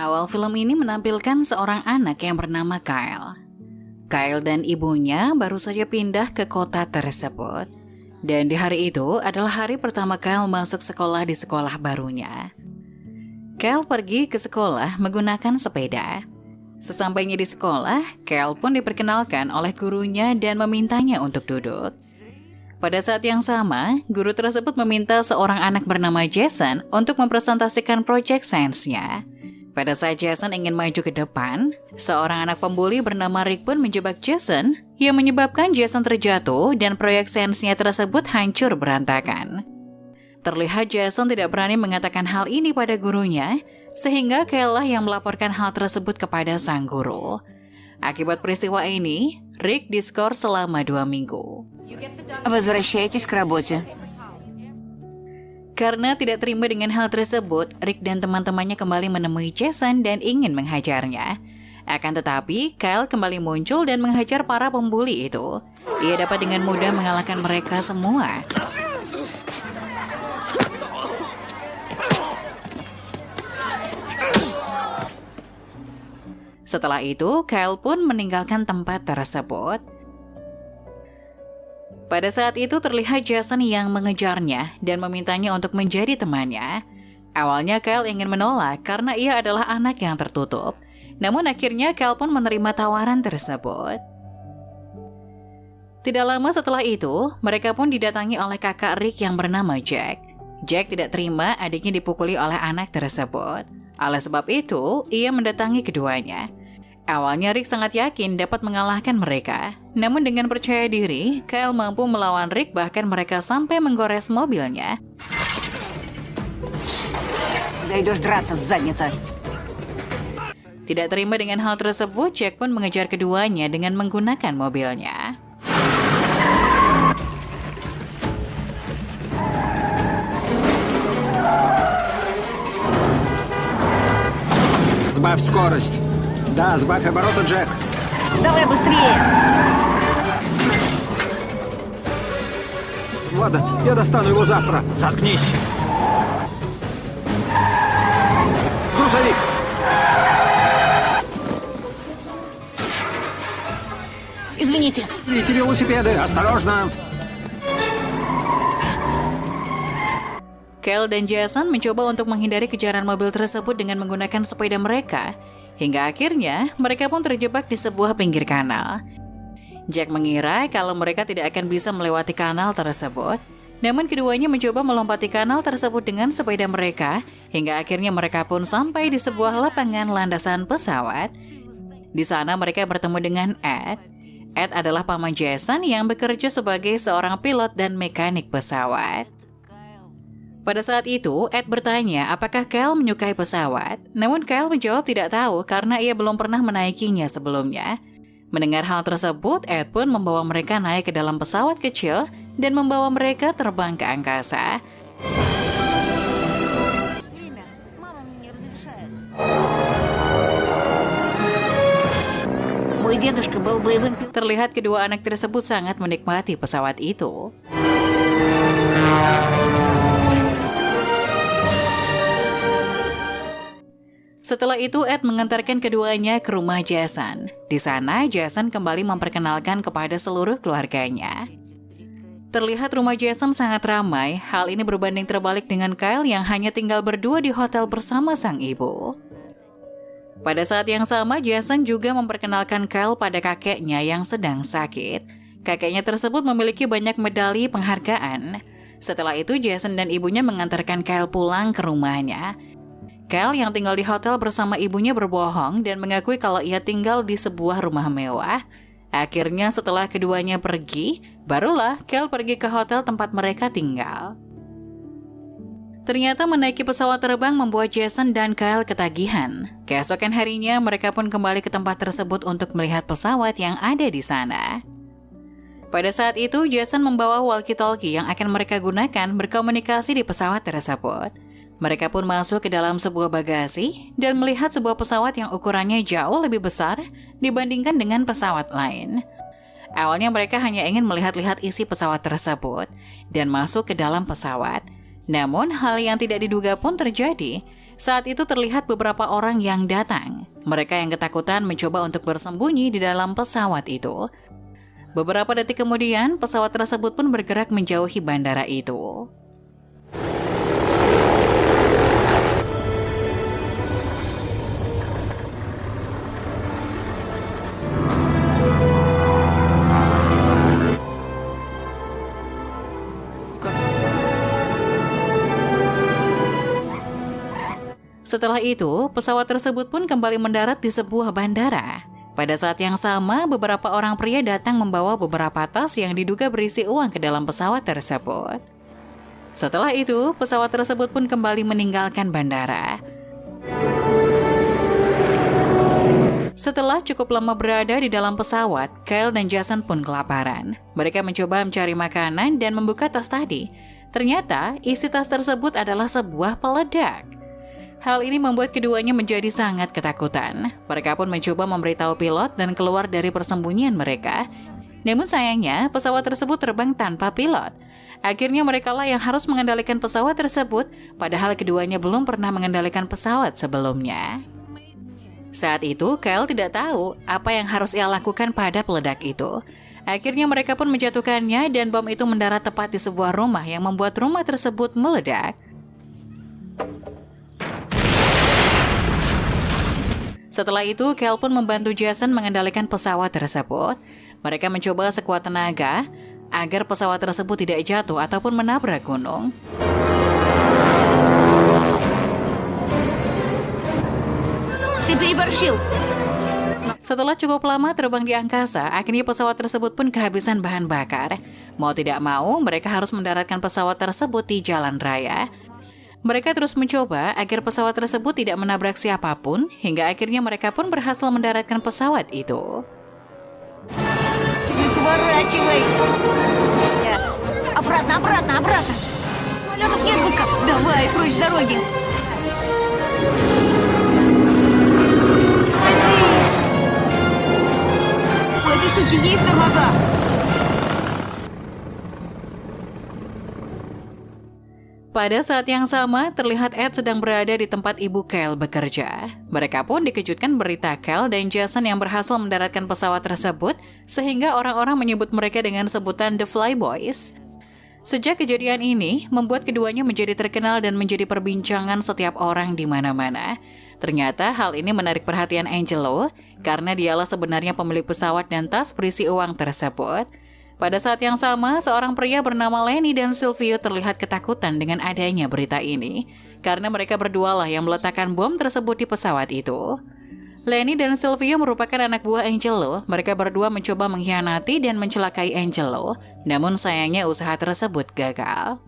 Awal film ini menampilkan seorang anak yang bernama Kyle. Kyle dan ibunya baru saja pindah ke kota tersebut. Dan di hari itu adalah hari pertama Kyle masuk sekolah di sekolah barunya. Kyle pergi ke sekolah menggunakan sepeda. Sesampainya di sekolah, Kyle pun diperkenalkan oleh gurunya dan memintanya untuk duduk. Pada saat yang sama, guru tersebut meminta seorang anak bernama Jason untuk mempresentasikan proyek sainsnya. Pada saat Jason ingin maju ke depan, seorang anak pembuli bernama Rick pun menjebak Jason yang menyebabkan Jason terjatuh dan proyek sainsnya tersebut hancur berantakan. Terlihat Jason tidak berani mengatakan hal ini pada gurunya, sehingga Kyle lah yang melaporkan hal tersebut kepada sang guru. Akibat peristiwa ini, Rick diskor selama 2 minggu. Возвращайтесь к работе. Karena tidak terima dengan hal tersebut, Rick dan teman-temannya kembali menemui Jason dan ingin menghajarnya. Akan tetapi, Kyle kembali muncul dan menghajar para pembuli itu. Ia dapat dengan mudah mengalahkan mereka semua. Setelah itu, Kyle pun meninggalkan tempat tersebut. Pada saat itu terlihat Jason yang mengejarnya dan memintanya untuk menjadi temannya. Awalnya Kyle ingin menolak karena ia adalah anak yang tertutup. Namun akhirnya Kyle pun menerima tawaran tersebut. Tidak lama setelah itu, mereka pun didatangi oleh kakak Rick yang bernama Jack. Jack tidak terima adiknya dipukuli oleh anak tersebut. Oleh sebab itu, ia mendatangi keduanya. Awalnya Rick sangat yakin dapat mengalahkan mereka. Namun dengan percaya diri, Kyle mampu melawan Rick, bahkan mereka sampai menggores mobilnya. Tidak terima dengan hal tersebut, Jack pun mengejar keduanya dengan menggunakan mobilnya. Сбавь скорость. Да, сбавь обороты, Джек. Давай быстрее! Ладно, я достану его завтра. Заткнись. Грузовик. Извините. Эти велосипеды, осторожно. Kyle dan Jason mencoba untuk menghindari kejaran mobil tersebut dengan menggunakan sepeda mereka. Hingga akhirnya, mereka pun terjebak di sebuah pinggir kanal. Jack mengira kalau mereka tidak akan bisa melewati kanal tersebut. Namun keduanya mencoba melompati kanal tersebut dengan sepeda mereka, hingga akhirnya mereka pun sampai di sebuah lapangan landasan pesawat. Di sana mereka bertemu dengan Ed. Ed adalah paman Jason yang bekerja sebagai seorang pilot dan mekanik pesawat. Pada saat itu, Ed bertanya apakah Kyle menyukai pesawat. Namun Kyle menjawab tidak tahu karena ia belum pernah menaikinya sebelumnya. Mendengar hal tersebut, Ed pun membawa mereka naik ke dalam pesawat kecil dan membawa mereka terbang ke angkasa. Terlihat kedua anak tersebut sangat menikmati pesawat itu. Setelah itu, Ed mengantarkan keduanya ke rumah Jason. Di sana, Jason kembali memperkenalkan kepada seluruh keluarganya. Terlihat rumah Jason sangat ramai. Hal ini berbanding terbalik dengan Kyle yang hanya tinggal berdua di hotel bersama sang ibu. Pada saat yang sama, Jason juga memperkenalkan Kyle pada kakeknya yang sedang sakit. Kakeknya tersebut memiliki banyak medali penghargaan. Setelah itu, Jason dan ibunya mengantarkan Kyle pulang ke rumahnya. Kyle yang tinggal di hotel bersama ibunya berbohong dan mengakui kalau ia tinggal di sebuah rumah mewah. Akhirnya setelah keduanya pergi, barulah Kyle pergi ke hotel tempat mereka tinggal. Ternyata menaiki pesawat terbang membuat Jason dan Kyle ketagihan. Keesokan harinya mereka pun kembali ke tempat tersebut untuk melihat pesawat yang ada di sana. Pada saat itu, Jason membawa walkie-talkie yang akan mereka gunakan berkomunikasi di pesawat tersebut. Mereka pun masuk ke dalam sebuah bagasi dan melihat sebuah pesawat yang ukurannya jauh lebih besar dibandingkan dengan pesawat lain. Awalnya mereka hanya ingin melihat-lihat isi pesawat tersebut dan masuk ke dalam pesawat. Namun hal yang tidak diduga pun terjadi. Saat itu terlihat beberapa orang yang datang. Mereka yang ketakutan mencoba untuk bersembunyi di dalam pesawat itu. Beberapa detik kemudian, pesawat tersebut pun bergerak menjauhi bandara itu. Setelah itu, pesawat tersebut pun kembali mendarat di sebuah bandara. Pada saat yang sama, beberapa orang pria datang membawa beberapa tas yang diduga berisi uang ke dalam pesawat tersebut. Setelah itu, pesawat tersebut pun kembali meninggalkan bandara. Setelah cukup lama berada di dalam pesawat, Kyle dan Jason pun kelaparan. Mereka mencoba mencari makanan dan membuka tas tadi. Ternyata, isi tas tersebut adalah sebuah peledak. Hal ini membuat keduanya menjadi sangat ketakutan. Mereka pun mencoba memberitahu pilot dan keluar dari persembunyian mereka. Namun sayangnya, pesawat tersebut terbang tanpa pilot. Akhirnya mereka lah yang harus mengendalikan pesawat tersebut, padahal keduanya belum pernah mengendalikan pesawat sebelumnya. Saat itu, Kyle tidak tahu apa yang harus ia lakukan pada peledak itu. Akhirnya mereka pun menjatuhkannya dan bom itu mendarat tepat di sebuah rumah yang membuat rumah tersebut meledak. Setelah itu, Kyle pun membantu Jason mengendalikan pesawat tersebut. Mereka mencoba sekuat tenaga agar pesawat tersebut tidak jatuh ataupun menabrak gunung. Ты переборщил. Setelah cukup lama terbang di angkasa, akhirnya pesawat tersebut pun kehabisan bahan bakar. Mau tidak mau, mereka harus mendaratkan pesawat tersebut di jalan raya. Mereka terus mencoba agar pesawat tersebut tidak menabrak siapapun, hingga akhirnya mereka pun berhasil mendaratkan pesawat itu. Выворачивай. Обратно, обратно, обратно. Алена, нет, Гудка. Давай, прочь с дороги. У этой штуки есть тормоза? Pada saat yang sama, terlihat Ed sedang berada di tempat ibu Kyle bekerja. Mereka pun dikejutkan berita Kyle dan Jason yang berhasil mendaratkan pesawat tersebut, sehingga orang-orang menyebut mereka dengan sebutan The Flyboys. Sejak kejadian ini, membuat keduanya menjadi terkenal dan menjadi perbincangan setiap orang di mana-mana. Ternyata hal ini menarik perhatian Angelo, karena dialah sebenarnya pemilik pesawat dan tas berisi uang tersebut. Pada saat yang sama, seorang pria bernama Lenny dan Silvio terlihat ketakutan dengan adanya berita ini, karena mereka berdua lah yang meletakkan bom tersebut di pesawat itu. Lenny dan Silvio merupakan anak buah Angelo. Mereka berdua mencoba mengkhianati dan mencelakai Angelo, namun sayangnya usaha tersebut gagal.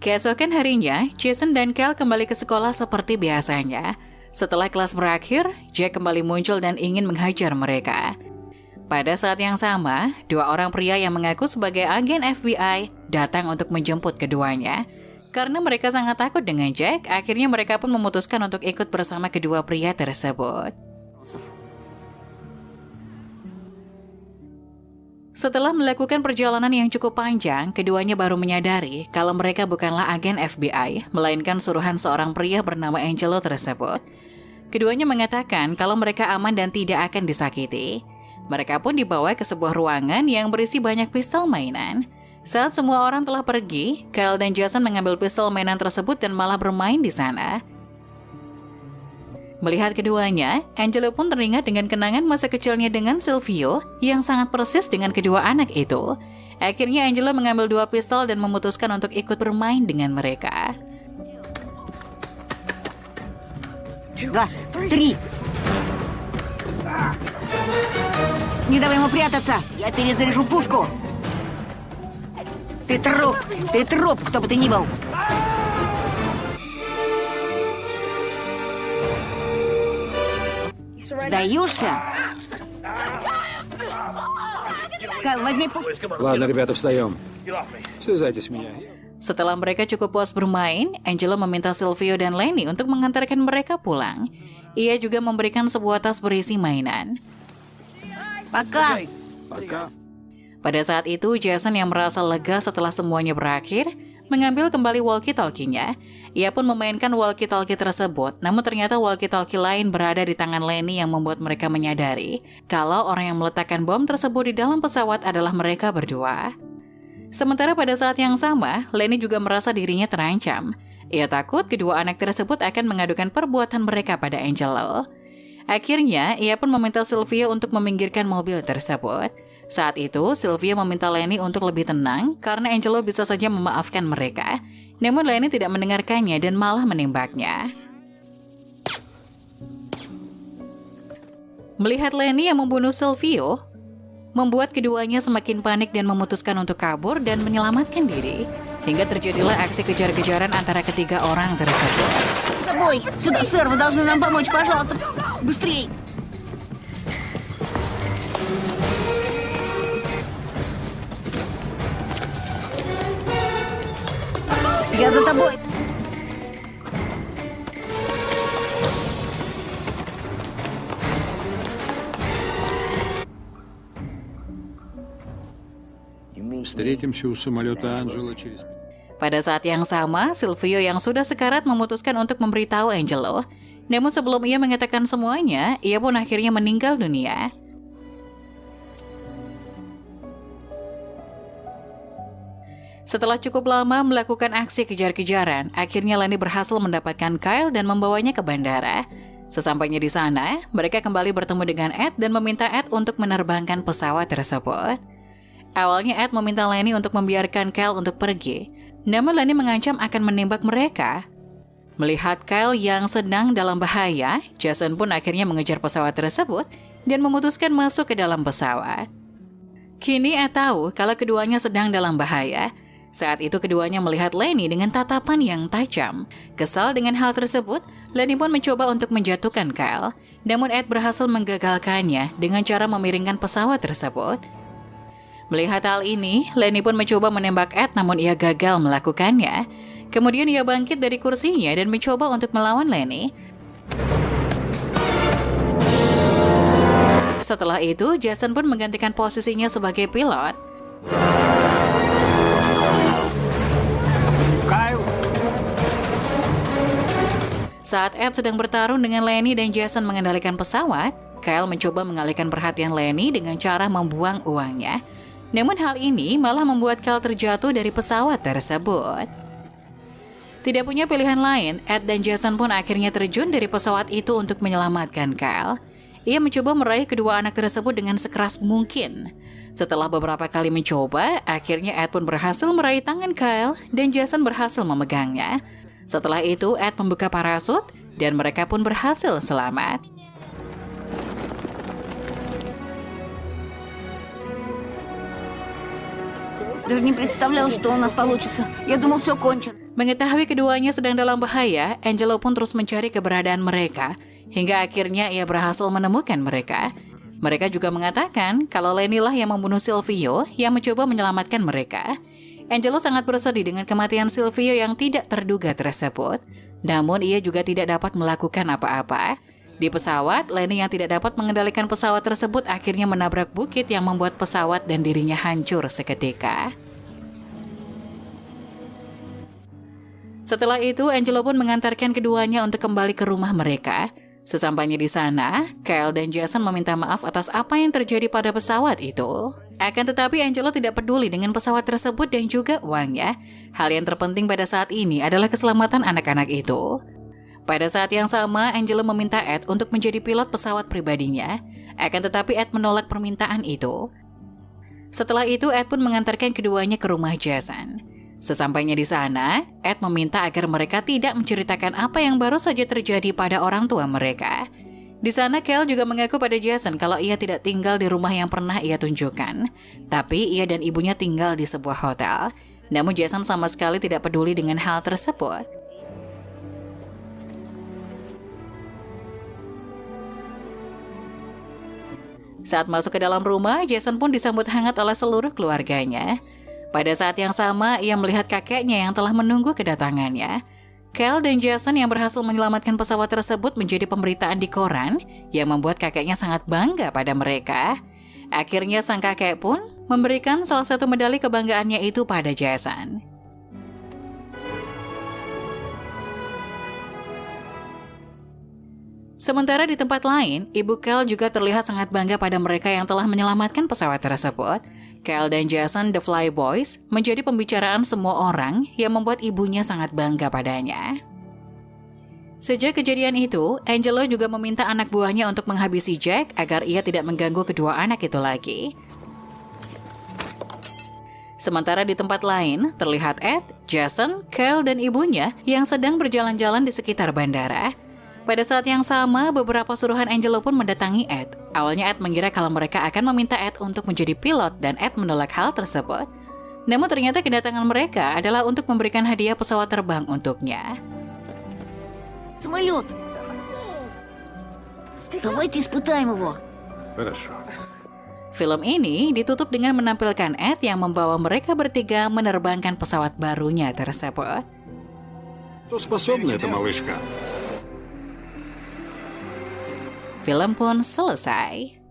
Keesokan harinya, Jason dan Kyle kembali ke sekolah seperti biasanya. Setelah kelas berakhir, Jack kembali muncul dan ingin menghajar mereka. Pada saat yang sama, dua orang pria yang mengaku sebagai agen FBI datang untuk menjemput keduanya. Karena mereka sangat takut dengan Jack, akhirnya mereka pun memutuskan untuk ikut bersama kedua pria tersebut. Setelah melakukan perjalanan yang cukup panjang, keduanya baru menyadari kalau mereka bukanlah agen FBI, melainkan suruhan seorang pria bernama Angelo tersebut. Keduanya mengatakan kalau mereka aman dan tidak akan disakiti. Mereka pun dibawa ke sebuah ruangan yang berisi banyak pistol mainan. Saat semua orang telah pergi, Kyle dan Jason mengambil pistol mainan tersebut dan malah bermain di sana. Melihat keduanya, Angelo pun teringat dengan kenangan masa kecilnya dengan Silvio yang sangat persis dengan kedua anak itu. Akhirnya Angelo mengambil dua pistol dan memutuskan untuk ikut bermain dengan mereka. 2, 3. Не давай ему прятаться! Я перезаряжу пушку! Ты труп, кто бы ты ни был! Сдаешься? Кайл, возьми пушку! Ладно, ребята, встаем. Слезайте с меня. Setelah mereka cukup puas bermain, Angelo meminta Silvio dan Lenny untuk mengantarkan mereka pulang. Ia juga memberikan sebuah tas berisi mainan. Пока! Пока. Pada saat itu, Jason yang merasa lega setelah semuanya berakhir, mengambil kembali walkie-talkie-nya. Ia pun memainkan walkie-talkie tersebut, namun ternyata walkie-talkie lain berada di tangan Lenny yang membuat mereka menyadari kalau orang yang meletakkan bom tersebut di dalam pesawat adalah mereka berdua. Sementara pada saat yang sama, Lenny juga merasa dirinya terancam. Ia takut kedua anak tersebut akan mengadukan perbuatan mereka pada Angelo. Akhirnya, ia pun meminta Sylvia untuk meminggirkan mobil tersebut. Saat itu, Sylvia meminta Lenny untuk lebih tenang karena Angelo bisa saja memaafkan mereka. Namun Lenny tidak mendengarkannya dan malah menembaknya. Melihat Lenny yang membunuh Silvio, membuat keduanya semakin panik dan memutuskan untuk kabur dan menyelamatkan diri. Hingga terjadilah aksi kejar-kejaran antara ketiga orang tersebut. С тобой! Сюда, сэр, вы должны нам помочь, пожалуйста! Быстрей! Я за тобой! Встретимся у самолета Анжела через... Pada saat yang sama, Silvio yang sudah sekarat memutuskan untuk memberitahu Angelo. Namun sebelum ia mengatakan semuanya, ia pun akhirnya meninggal dunia. Setelah cukup lama melakukan aksi kejar-kejaran, akhirnya Lenny berhasil mendapatkan Kyle dan membawanya ke bandara. Sesampainya di sana, mereka kembali bertemu dengan Ed dan meminta Ed untuk menerbangkan pesawat tersebut. Awalnya Ed meminta Lenny untuk membiarkan Kyle untuk pergi, namun Lenny mengancam akan menembak mereka. Melihat Kyle yang sedang dalam bahaya, Jason pun akhirnya mengejar pesawat tersebut dan memutuskan masuk ke dalam pesawat. Kini Ed tahu kalau keduanya sedang dalam bahaya. Saat itu keduanya melihat Lenny dengan tatapan yang tajam. Kesal dengan hal tersebut, Lenny pun mencoba untuk menjatuhkan Kyle. Namun Ed berhasil menggagalkannya dengan cara memiringkan pesawat tersebut. Melihat hal ini, Lenny pun mencoba menembak Ed namun ia gagal melakukannya. Kemudian ia bangkit dari kursinya dan mencoba untuk melawan Lenny. Setelah itu, Jason pun menggantikan posisinya sebagai pilot. Kyle! Saat Ed sedang bertarung dengan Lenny dan Jason mengendalikan pesawat, Kyle mencoba mengalihkan perhatian Lenny dengan cara membuang uangnya. Namun hal ini malah membuat Kyle terjatuh dari pesawat tersebut. Tidak punya pilihan lain, Ed dan Jason pun akhirnya terjun dari pesawat itu untuk menyelamatkan Kyle. Ia mencoba meraih kedua anak tersebut dengan sekeras mungkin. Setelah beberapa kali mencoba, akhirnya Ed pun berhasil meraih tangan Kyle dan Jason berhasil memegangnya. Setelah itu, Ed membuka parasut dan mereka pun berhasil selamat. Даже не представлял, что у нас получится. Я думал, все кончено. Mengetahui keduanya sedang dalam bahaya, Angelo pun terus mencari keberadaan mereka, hingga akhirnya ia berhasil menemukan mereka. Mereka juga mengatakan kalau Lenny lah yang membunuh Silvio yang mencoba menyelamatkan mereka. Angelo sangat bersedih dengan kematian Silvio yang tidak terduga tersebut. Namun ia juga tidak dapat melakukan apa-apa. Di pesawat, Lenny yang tidak dapat mengendalikan pesawat tersebut akhirnya menabrak bukit yang membuat pesawat dan dirinya hancur seketika. Setelah itu, Angelo pun mengantarkan keduanya untuk kembali ke rumah mereka. Sesampainya di sana, Kyle dan Jason meminta maaf atas apa yang terjadi pada pesawat itu. Akan tetapi Angelo tidak peduli dengan pesawat tersebut dan juga uangnya. Hal yang terpenting pada saat ini adalah keselamatan anak-anak itu. Pada saat yang sama, Angelo meminta Ed untuk menjadi pilot pesawat pribadinya. Akan tetapi Ed menolak permintaan itu. Setelah itu, Ed pun mengantarkan keduanya ke rumah Jason. Sesampainya di sana, Ed meminta agar mereka tidak menceritakan apa yang baru saja terjadi pada orang tua mereka. Di sana, Kyle juga mengaku pada Jason kalau ia tidak tinggal di rumah yang pernah ia tunjukkan. Tapi ia dan ibunya tinggal di sebuah hotel. Namun Jason sama sekali tidak peduli dengan hal tersebut. Saat masuk ke dalam rumah, Jason pun disambut hangat oleh seluruh keluarganya. Pada saat yang sama, ia melihat kakeknya yang telah menunggu kedatangannya. Kyle dan Jason yang berhasil menyelamatkan pesawat tersebut menjadi pemberitaan di koran yang membuat kakeknya sangat bangga pada mereka. Akhirnya sang kakek pun memberikan salah satu medali kebanggaannya itu pada Jason. Sementara di tempat lain, Ibu Kyle juga terlihat sangat bangga pada mereka yang telah menyelamatkan pesawat tersebut. Kyle dan Jason, the Flyboys, menjadi pembicaraan semua orang yang membuat ibunya sangat bangga padanya. Sejak kejadian itu, Angelo juga meminta anak buahnya untuk menghabisi Jack agar ia tidak mengganggu kedua anak itu lagi. Sementara di tempat lain, terlihat Ed, Jason, Kyle, dan ibunya yang sedang berjalan-jalan di sekitar bandara. Pada saat yang sama, beberapa suruhan Angelo pun mendatangi Ed. Awalnya Ed mengira kalau mereka akan meminta Ed untuk menjadi pilot dan Ed menolak hal tersebut. Namun ternyata kedatangan mereka adalah untuk memberikan hadiah pesawat terbang untuknya. Самолет. Давайте испытаем его. Хорошо. Film ini ditutup dengan menampilkan Ed yang membawa mereka bertiga menerbangkan pesawat barunya tersebut. Кто способна эта малышка? Film pun selesai.